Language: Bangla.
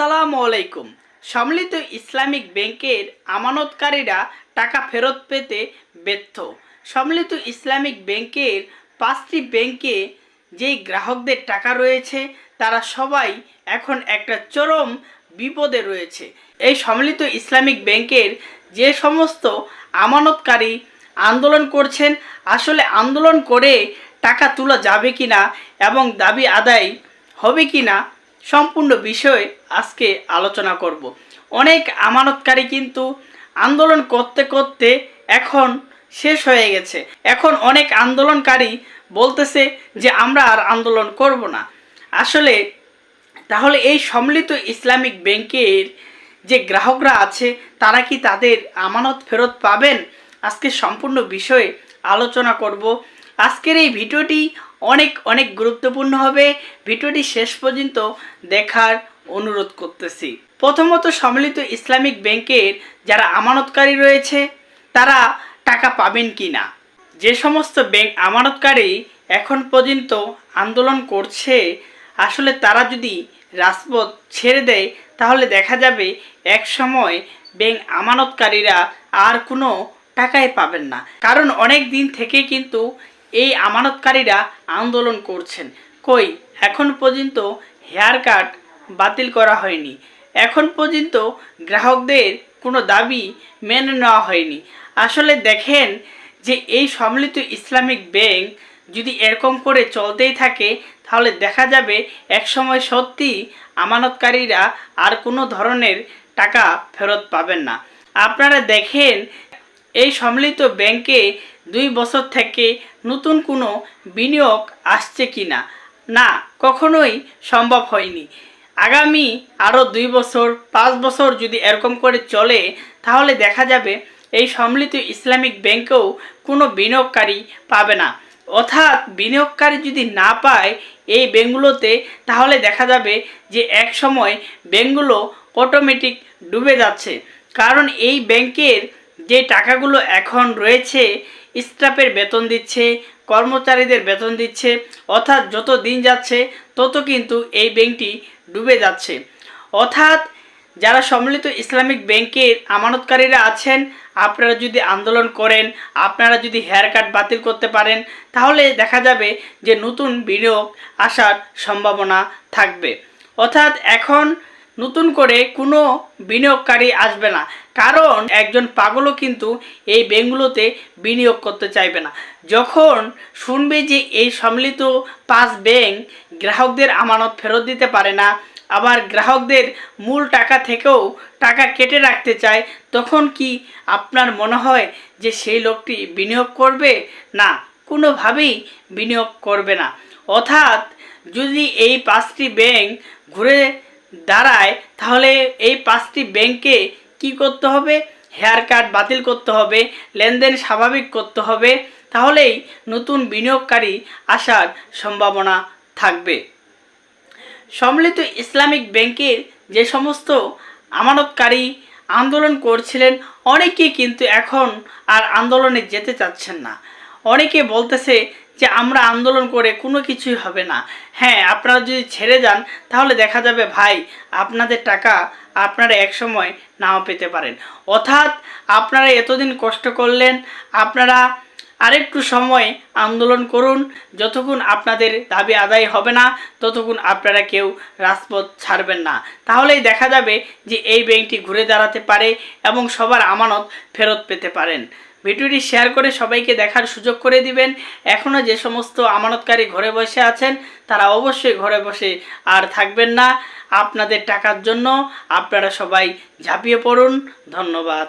আসসালামু আলাইকুম। সম্মিলিত ইসলামিক ব্যাংকের আমানতকারীরা টাকা ফেরত পেতে ব্যর্থ। সম্মিলিত ইসলামিক ব্যাংকের 5টি ব্যাংকে যেই গ্রাহকদের টাকা রয়েছে তারা সবাই এখন একটা চরম বিপদে রয়েছে। এই সম্মিলিত ইসলামিক ব্যাংকের যে সমস্ত আমানতকারী আন্দোলন করছেন, আসলে আন্দোলন করে টাকা তোলা যাবে কিনা এবং দাবি আদায় হবে কিনা সম্পূর্ণ বিষয়ে আজকে আলোচনা করব। অনেক আমানতকারী কিন্তু আন্দোলন করতে করতে এখন শেষ হয়ে গেছে। এখন অনেক আন্দোলনকারী বলতেছে যে আমরা আর আন্দোলন করব না। আসলে তাহলে এই সম্মিলিত ইসলামিক ব্যাংকের যে গ্রাহকরা আছে তারা কি তাদের আমানত ফেরত পাবেন? আজকে সম্পূর্ণ বিষয়ে আলোচনা করব। আজকের এই ভিডিওটি অনেক গুরুত্বপূর্ণ হবে। ভিডিওটি শেষ পর্যন্ত দেখার অনুরোধ করতেছি। প্রথমত, সম্মিলিত ইসলামিক ব্যাংকের যারা আমানতকারী রয়েছে তারা টাকা পাবেন কি না। যে সমস্ত ব্যাংক আমানতকারী এখন পর্যন্ত আন্দোলন করছে, আসলে তারা যদি রাজপথ ছেড়ে দেয় তাহলে দেখা যাবে এক সময় ব্যাংক আমানতকারীরা আর কোনো টাকাই পাবেন না। কারণ অনেক দিন থেকে কিন্তু এই আমানতকারীরা আন্দোলন করছেন। কই এখন পর্যন্ত হেয়ার কাট বাতিল করা হয়নি, এখন পর্যন্ত গ্রাহকদের কোনো দাবি মেনে নেওয়া হয়নি। আসলে দেখেন যে এই সম্মিলিত ইসলামিক ব্যাংক যদি এরকম করে চলতেই থাকে তাহলে দেখা যাবে একসময় সত্যি আমানতকারীরা আর কোনো ধরনের টাকা ফেরত পাবেন না। আপনারা দেখেন এই সম্মিলিত ব্যাংকে 2 বছর থেকে নতুন কোনো বিনিয়োগ আসছে কিনা, না, কখনোই সম্ভব হয়নি। আগামী আরও 2 বছর 5 বছর যদি এরকম করে চলে তাহলে দেখা যাবে এই সম্মিলিত ইসলামিক ব্যাংকেও কোনো বিনিয়োগকারী পাবে না। অর্থাৎ বিনিয়োগকারী যদি না পায় এই ব্যাংকগুলোতে তাহলে দেখা যাবে যে এক সময় ব্যাংকগুলো অটোমেটিক ডুবে যাচ্ছে। কারণ এই ব্যাংকের যে টাকাগুলো এখন রয়েছে স্টাফের বেতন দিচ্ছে, কর্মচারীদের বেতন দিচ্ছে, অর্থাৎ যত দিন যাচ্ছে তত কিন্তু এই ব্যাংকটি ডুবে যাচ্ছে। অর্থাৎ যারা সম্মিলিত ইসলামিক ব্যাংকের আমানতকারীরা আছেন, আপনারা যদি আন্দোলন করেন, আপনারা যদি হেয়ার কাট বাতিল করতে পারেন তাহলে দেখা যাবে যে নতুন বিনিয়োগ আসার সম্ভাবনা থাকবে। অর্থাৎ এখন নতুন করে কোনো বিনিয়োগকারী আসবে না, কারণ একজন পাগলও কিন্তু এই ব্যাংকগুলোতে বিনিয়োগ করতে চাইবে না। যখন শুনবে যে এই সম্মিলিত 5 ব্যাংক গ্রাহকদের আমানত ফেরত দিতে পারে না, আবার গ্রাহকদের মূল টাকা থেকেও টাকা কেটে রাখতে চায়, তখন কি আপনার মনে হয় যে সেই লোকটি বিনিয়োগ করবে? না, কোনোভাবেই বিনিয়োগ করবে না। অর্থাৎ যদি এই 5টি ব্যাংক ঘুরে দাঁড়ায় তাহলে এই 5টি ব্যাংকে কি করতে হবে? হেয়ার কাট বাতিল করতে হবে, লেনদেন স্বাভাবিক করতে হবে, তাহলেই নতুন বিনিয়োগকারী আসার সম্ভাবনা থাকবে। সম্মিলিত ইসলামিক ব্যাংকের যে সমস্ত আমানতকারী আন্দোলন করছিলেন অনেকেই কিন্তু এখন আর আন্দোলনে যেতে চাচ্ছেন না। অনেকে বলতেছে যে আমরা আন্দোলন করে কোনো কিছুই হবে না। হ্যাঁ, আপনারা যদি ছেড়ে যান তাহলে দেখা যাবে ভাই আপনাদের টাকা আপনারা একসময় নাও পেতে পারেন। অর্থাৎ আপনারা এতদিন কষ্ট করলেন, আপনারা আরেকটু সময় আন্দোলন করুন। যতক্ষণ আপনাদের দাবি আদায় হবে না ততক্ষণ আপনারা কেউ রাজপথ ছাড়বেন না। তাহলেই দেখা যাবে যে এই ব্যাংকটি ঘুরে দাঁড়াতে পারে এবং সবার আমানত ফেরত পেতে পারেন। ভিডিওটি শেয়ার করে সবাইকে দেখার সুযোগ করে দিবেন। এখনও যে সমস্ত আমানতকারী ঘরে বসে আছেন তারা অবশ্যই ঘরে বসে আর থাকবেন না। আপনাদের টাকার জন্য আপনারা সবাই ঝাঁপিয়ে পড়ুন। ধন্যবাদ।